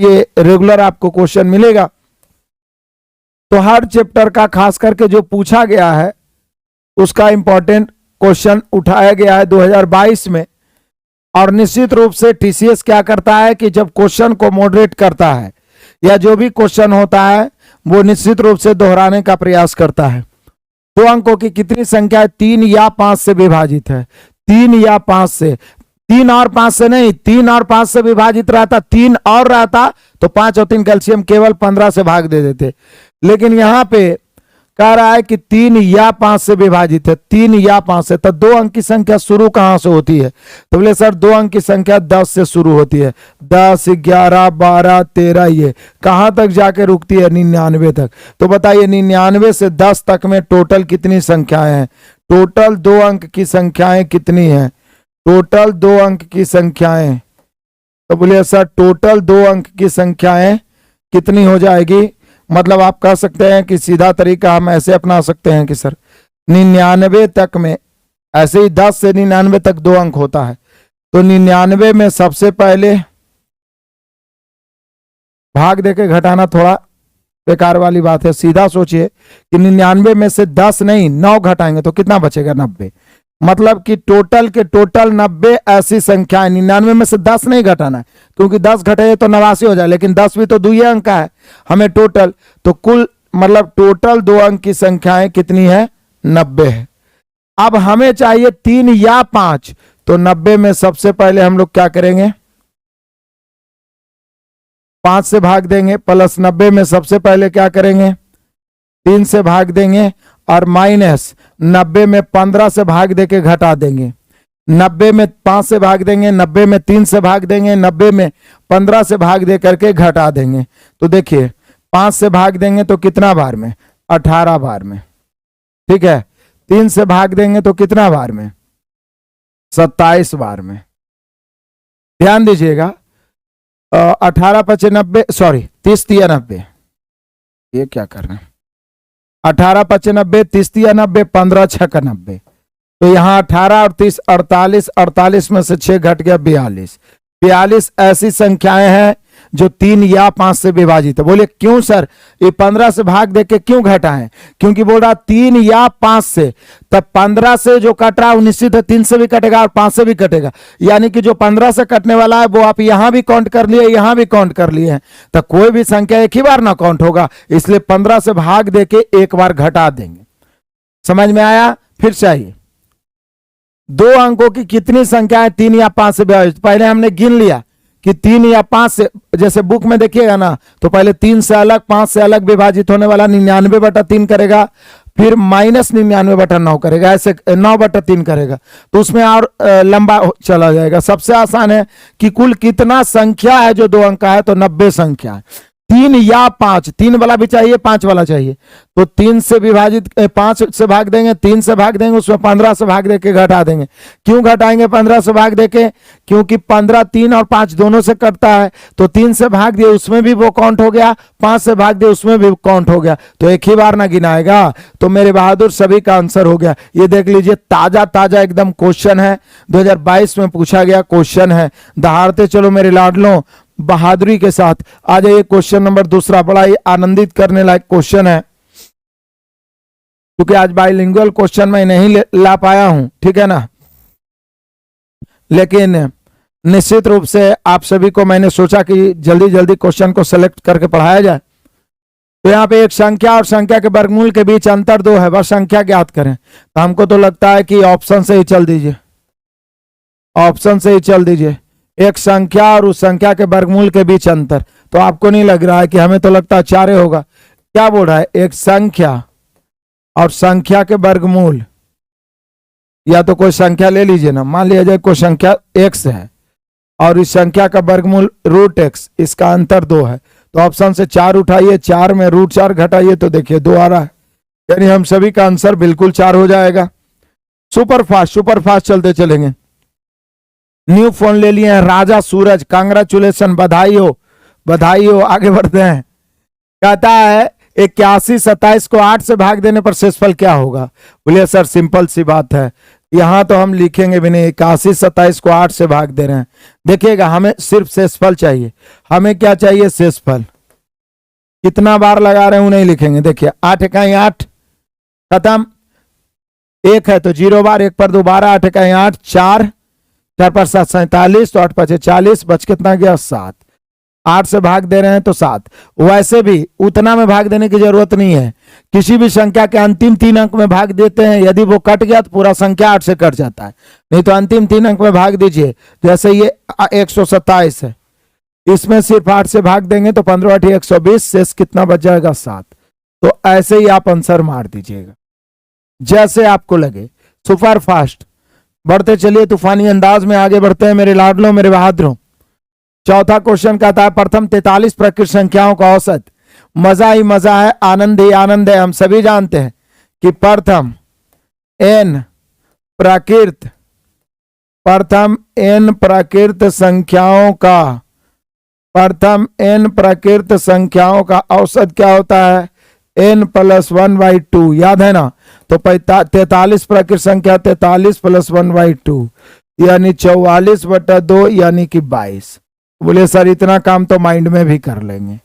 ये रेगुलर आपको क्वेश्चन मिलेगा। तो हर चैप्टर का खास करके जो पूछा गया है उसका इंपॉर्टेंट क्वेश्चन उठाया गया है 2022 में। और निश्चित रूप से टीसीएस क्या करता है कि जब क्वेश्चन को मॉडरेट करता है या जो भी क्वेश्चन होता है वो निश्चित रूप से दोहराने का प्रयास करता है। 2 अंकों की कितनी संख्या है? 3 या 5 से विभाजित है। 3 या 5 से, 3 और 5 से नहीं, 3 और 5 से विभाजित रहता, 3 और रहता तो 5 और 3 कैल्शियम केवल 15 से भाग दे देते। लेकिन यहां पे कह रहा है कि 3 या 5 से विभाजित है, 3 या 5 से। तो 2 अंक की संख्या शुरू कहां से होती है? तो बोले सर 2 अंक की संख्या 10 से शुरू होती है। 10, 11, 12, 13, ये कहां तक जाके रुकती है? 99 तक। तो बताइए 99 से 10 तक में टोटल कितनी संख्याएं हैं? टोटल 2 अंक की संख्याएं कितनी हैं? टोटल 2 अंक की संख्याएं, तो बोलिए सर टोटल 2 अंक की संख्याएं कितनी हो जाएगी? मतलब आप कह सकते हैं कि सीधा तरीका हम ऐसे अपना सकते हैं कि सर 99 तक में, ऐसे ही 10 से 99 तक 2 अंक होता है। तो 99 में सबसे पहले भाग देके घटाना थोड़ा बेकार वाली बात है। सीधा सोचिए कि 99 में से 10 नहीं 9 घटाएंगे तो कितना बचेगा? 90। मतलब कि टोटल के टोटल 90 ऐसी संख्या है। 99 में से 10 नहीं घटाना है, क्योंकि 10 घटे तो 89 हो जाए, लेकिन 10 भी तो 2 अंक का है हमें टोटल। तो कुल मतलब टोटल 2 अंक की संख्याएं कितनी है? 90 है। अब हमें चाहिए 3 या 5, तो 90 में सबसे पहले हम लोग क्या करेंगे? 5 से भाग देंगे, प्लस 90 में सबसे पहले क्या करेंगे? 3 से भाग देंगे, और माइनस 90 में 15 से भाग देके घटा देंगे। 90 में 5 से भाग देंगे, 90 में 3 से भाग देंगे, 90 में 15 से भाग दे करके घटा देंगे। तो देखिए 5 से भाग देंगे तो कितना बार में? 18 बार में। ठीक है। 3 से भाग देंगे तो कितना बार में? 27 बार में। ध्यान दीजिएगा 18 5 90, सॉरी 30 3 90, ये क्या कर रहे हैं? 18 5 90, 30 3 90, 15 6 90। तो यहाँ 18 और 30 48, 48 में से 6 घट गया 42। 42 ऐसी संख्याएं हैं जो 3 या 5 से विभाजित है। बोले क्यों सर ये 15 से भाग देके क्यों घटाएं? क्योंकि बोल रहा 3 या 5 से, तब 15 से जो कट रहा है निश्चित है 3 से भी कटेगा और 5 से भी कटेगा। यानी कि जो 15 से कटने वाला है वो आप यहां भी काउंट कर लिए, यहां भी काउंट कर लिए हैं। तो कोई भी संख्या एक ही बार ना काउंट होगा, इसलिए 15 से भाग देके एक बार घटा देंगे। समझ में आया? फिर चाहिए 2 अंकों की कितनी संख्या है 3 या 5 से विभाजित? पहले हमने गिन लिया कि 3 या 5 से, जैसे बुक में देखिएगा ना, तो पहले 3 से अलग 5 से अलग विभाजित होने वाला 99/3 करेगा, फिर -99/9 करेगा, ऐसे 9/3 करेगा। तो उसमें और लंबा चला जाएगा। सबसे आसान है कि कुल कितना संख्या है जो 2 अंक का है, तो 90 संख्या है। 3 या 5, 3 वाला भी चाहिए 5 वाला चाहिए, तो 3 से विभाजित 5 से भाग देंगे, 3 से भाग देंगे, उसमें 15 से भाग देके घटा देंगे। क्यों घटाएंगे 15 से भाग देके? क्योंकि 15 3 और 5 दोनों से कटता है, तो 3 से भाग दिए उसमें भी वो काउंट हो गया, 5 से भाग दिए उसमें भी काउंट हो गया, तो एक ही बार ना गिनाएगा। तो मेरे बहादुर सभी का आंसर हो गया। ये देख लीजिए ताजा ताजा एकदम क्वेश्चन है, 2022 में पूछा गया क्वेश्चन है। दहाड़ते चलो मेरे लाडलों बहादुरी के साथ आ जाइए। क्वेश्चन नंबर दूसरा बड़ा ही आनंदित करने लायक क्वेश्चन है, क्योंकि आज बाइलिंगुअल क्वेश्चन मैं नहीं ला पाया हूं, ठीक है ना, लेकिन निश्चित रूप से आप सभी को मैंने सोचा कि जल्दी जल्दी क्वेश्चन को सेलेक्ट करके पढ़ाया जाए। तो यहाँ पे एक संख्या और संख्या के वर्गमूल के बीच अंतर 2 है, बस संख्या ज्ञात करें। तो हमको तो लगता है कि ऑप्शन से ही चल दीजिए, ऑप्शन से ही चल दीजिए। एक संख्या और उस संख्या के वर्गमूल के बीच अंतर, तो आपको नहीं लग रहा है कि हमें तो लगता है 4 होगा। क्या बोल रहा है? एक संख्या और संख्या के वर्गमूल, या तो कोई संख्या ले लीजिए ना, मान लिया जाए कोई संख्या x है और इस संख्या का वर्गमूल √x, इसका अंतर 2 है। तो ऑप्शन से 4 उठाइए, 4 में √4 घटाइए तो देखिए 2 आ रहा है, यानी हम सभी का आंसर बिल्कुल 4 हो जाएगा। सुपर फास्ट चलते चलेंगे। न्यू फोन ले लिए हैं राजा सूरज, कांग्रेचुलेशन, बधाई हो। आगे बढ़ते हैं। कहता है 81 27 को 8 से भाग देने पर शेषफल क्या होगा? बोलिए सर सिंपल सी बात है, यहां तो हम लिखेंगे भी नहीं, 8127 को 8 से भाग दे रहे हैं। देखिएगा हमें सिर्फ शेषफल चाहिए। हमें क्या चाहिए? शेषफल। कितना बार लगा रहे हैं नहीं लिखेंगे। देखिए 8 इकाई 8 खत्म, एक है तो 0 बार, 1 पर 2 12, 8 इकाई 8, 4 4 पर 7 47, तो 8 5 40, बच कितना गया? 7। 8 से भाग दे रहे हैं तो 7। वैसे भी उतना में भाग देने की जरूरत नहीं है। किसी भी संख्या के अंतिम 3 अंक में भाग देते हैं, यदि वो कट गया तो पूरा संख्या 8 से कट जाता है। नहीं तो अंतिम 3 अंक में भाग दीजिए। जैसे ये 127 है, इसमें सिर्फ 8 से भाग देंगे तो 15 8 120, शेष कितना बच जाएगा? 7। तो ऐसे ही आप आंसर मार दीजिएगा जैसे आपको लगे। सुपर फास्ट बढ़ते चलिए, तूफानी अंदाज में आगे बढ़ते हैं मेरे लाडलों, मेरे बहादुरों। चौथा क्वेश्चन कहता है प्रथम 43 प्राकृत संख्याओं का औसत। मजा ही मजा है, आनंद ही आनंद है। हम सभी जानते हैं कि प्रथम n प्राकृत संख्याओं का औसत क्या होता है? n + 1/2, याद है ना? तो 43 प्राकृत संख्या 43 + 1/2 यानी 44/2 यानी कि 22। बोले सर इतना काम तो माइंड में भी कर लेंगे।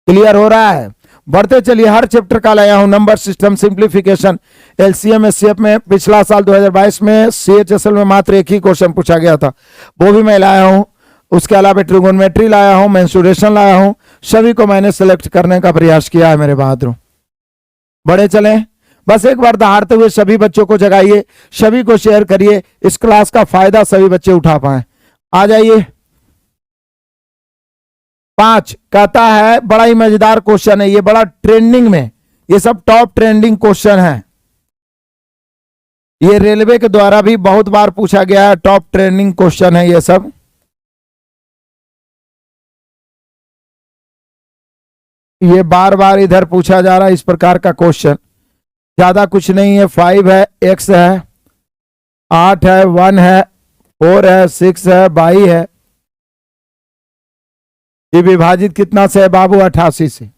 क्लियर हो रहा है? बढ़ते चलिए, हर चैप्टर का लाया हूं। Number system simplification, LCM HCF में पिछला साल 2022 में सीएचएसएल में मात्र एक ही क्वेश्चन पूछा गया था, वो भी मैं लाया हूं। उसके अलावा ट्रिगोनोमेट्री लाया हूं, मेंसुरेशन लाया हूं। सभी को मैंने सेलेक्ट करने का प्रयास किया है मेरे बहादुरों। बड़े चले, बस एक बार दहाड़ते हुए सभी बच्चों को जगाइए, सभी को शेयर करिए, इस क्लास का फायदा सभी बच्चे उठा पाए। आ जाइए। 5 कहता है, बड़ा ही मजेदार क्वेश्चन है ये, बड़ा ट्रेंडिंग में, ये सब टॉप ट्रेंडिंग क्वेश्चन है। ये रेलवे के द्वारा भी बहुत बार पूछा गया है, टॉप ट्रेंडिंग क्वेश्चन है ये सब। ये बार बार इधर पूछा जा रहा है इस प्रकार का क्वेश्चन। ज्यादा कुछ नहीं है, 5 है, x है, 8 है, 1 है, 4 है, 6 है, 22 है। ये विभाजित कितना से है बाबू? 88 से।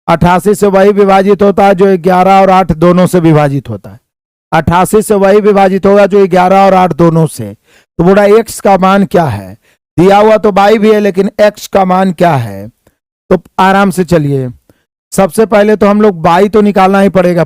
88 से वही विभाजित होता है जो 11 और 8 दोनों से विभाजित होता है। 88 से वही विभाजित होगा जो 11 और 8 दोनों से। तो बोला x का मान क्या है? दिया हुआ तो 22 भी है, लेकिन x का मान क्या है? तो आराम से चलिए, सबसे पहले तो हम लोग 22 तो निकालना ही पड़ेगा।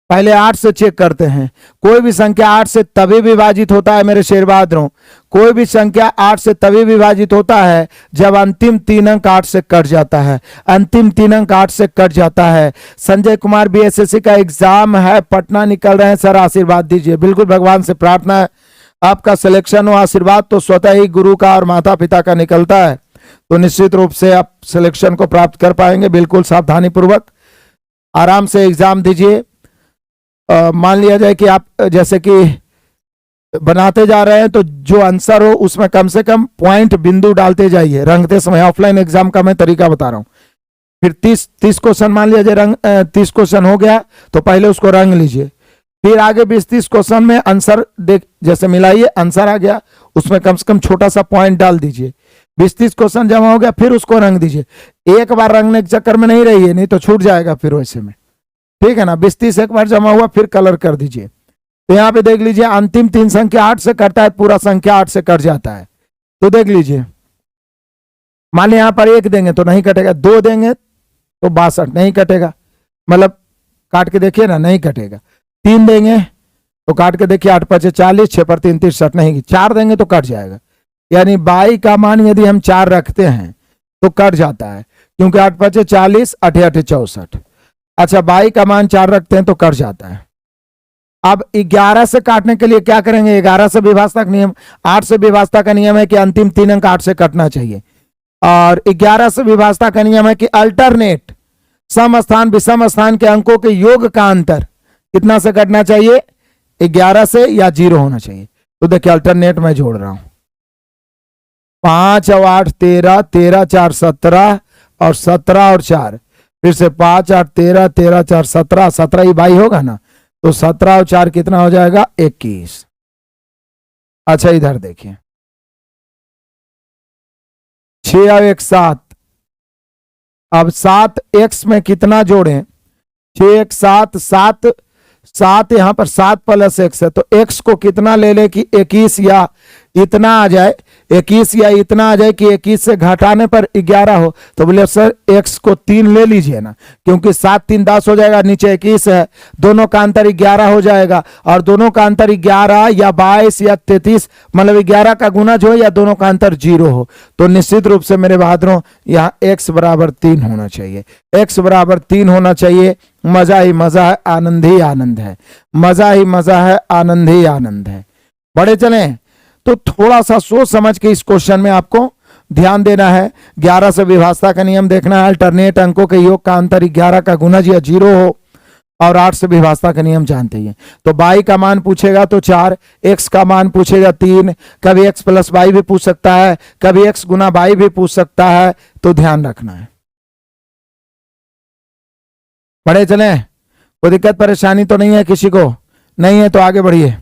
पहले 8 से चेक करते हैं। कोई भी संख्या 8 से तभी विभाजित होता है मेरे शेर बहादुरों, कोई भी संख्या 8 से तभी विभाजित होता है जब अंतिम 3 अंक 8 से कट जाता है। अंतिम 3 अंक 8 से कट जाता है। संजय कुमार बीएसएससी का एग्जाम है, पटना निकल रहे हैं सर, आशीर्वाद दीजिए। बिल्कुल भगवान से प्रार्थना है आपका सिलेक्शन हो। आशीर्वाद तो स्वतः ही गुरु का और माता पिता का निकलता है, तो निश्चित रूप से आप सिलेक्शन को प्राप्त कर पाएंगे। बिल्कुल सावधानी पूर्वक आराम से एग्जाम दीजिए। मान लिया जाए कि आप जैसे कि बनाते जा रहे हैं, तो जो आंसर हो उसमें कम से कम पॉइंट बिंदु डालते जाइए रंगते समय। ऑफलाइन एग्जाम का मैं तरीका बता रहा हूं। फिर 30 क्वेश्चन मान लिया जाए, 30 क्वेश्चन हो गया तो पहले उसको रंग लीजिए। फिर आगे 20-30 क्वेश्चन में आंसर देख, जैसे मिलाइए, आंसर आ गया, उसमें कम से कम छोटा सा पॉइंट डाल दीजिए। 20-30 क्वेश्चन जमा हो गया, फिर उसको रंग दीजिए। एक बार रंगने के चक्कर में नहीं रहिए, नहीं तो छूट जाएगा फिर वैसे में, ठीक है ना। 20-30 एक बार जमा हुआ, फिर कलर कर दीजिए। तो यहाँ पे देख लीजिए, अंतिम 3 संख्या 8 से कटता है, पूरा संख्या 8 से कट जाता है। तो देख लीजिए, मान लीजिए यहाँ पर 1 देंगे तो नहीं कटेगा, 2 देंगे तो 62 नहीं कटेगा, मतलब काट के देखिए ना, नहीं कटेगा। 3 देंगे तो काट के देखिए, 8 5 40, 6 पर 3 63 नहीं। 4 देंगे तो कट जाएगा, यानी 22 का मान यदि हम 4 रखते हैं तो कट जाता है, क्योंकि 8 5 40, 8 8 64। अच्छा, 22 का मान 4 रखते हैं तो कट जाता है। अब 11 से काटने के लिए क्या करेंगे? 11 से विभाजता का नियम, 8 से विभाजता का नियम है कि अंतिम 3 अंक 8 से कटना चाहिए, और 11 से विभाजता का नियम है कि अल्टरनेट सम स्थान विषम स्थान के अंकों के योग का अंतर कितना से कटना चाहिए? 11 से या 0 होना चाहिए। तो देखिए अल्टरनेट मैं जोड़ रहा हूं, 5 और 8 13, 13 4 17 और 17 और 4, फिर से 5 8 13, 13 4 17, 17 ही 22 होगा ना, तो 17 और 4 कितना हो जाएगा? 21। अच्छा इधर देखिए, 6 और 1 7। अब 7 x में कितना जोड़ें? 6 1 7, 7 7 यहाँ पर 7 प्लस x है, तो x को कितना ले ले कि 21 या इतना आ जाए, 21 या इतना आ जाए कि 21 से घटाने पर 11 हो। तो बोले सर x को 3 ले लीजिए ना, क्योंकि 7 3 10 हो जाएगा, नीचे 21 है, दोनों का अंतर 11 हो जाएगा, और दोनों का अंतर 11 या 22 या 33, मतलब 11 का गुणज हो या दोनों का अंतर 0 हो। तो निश्चित रूप से मेरे बहादुरों यहाँ x बराबर 3 होना चाहिए, x बराबर 3 होना चाहिए। मजा ही मजा है, आनंद ही आनंद है, मजा ही मजा है, आनंद ही आनंद है। बड़े चलें तो थोड़ा सा सोच समझ के इस क्वेश्चन में आपको ध्यान देना है। 11 से विभाजता का नियम देखना है, अल्टरनेट अंकों के योग का अंतर 11 का गुणज या 0 हो, और 8 से विभाजता का नियम जानते ही हैं। तो y का मान पूछेगा तो 4, x का मान पूछेगा 3, कभी x प्लस y भी पूछ सकता है, कभी x गुना y भी पूछ सकता है, तो ध्यान रखना है। बड़े चलें, कोई दिक्कत परेशानी तो नहीं है किसी को? नहीं है तो आगे बढ़िए।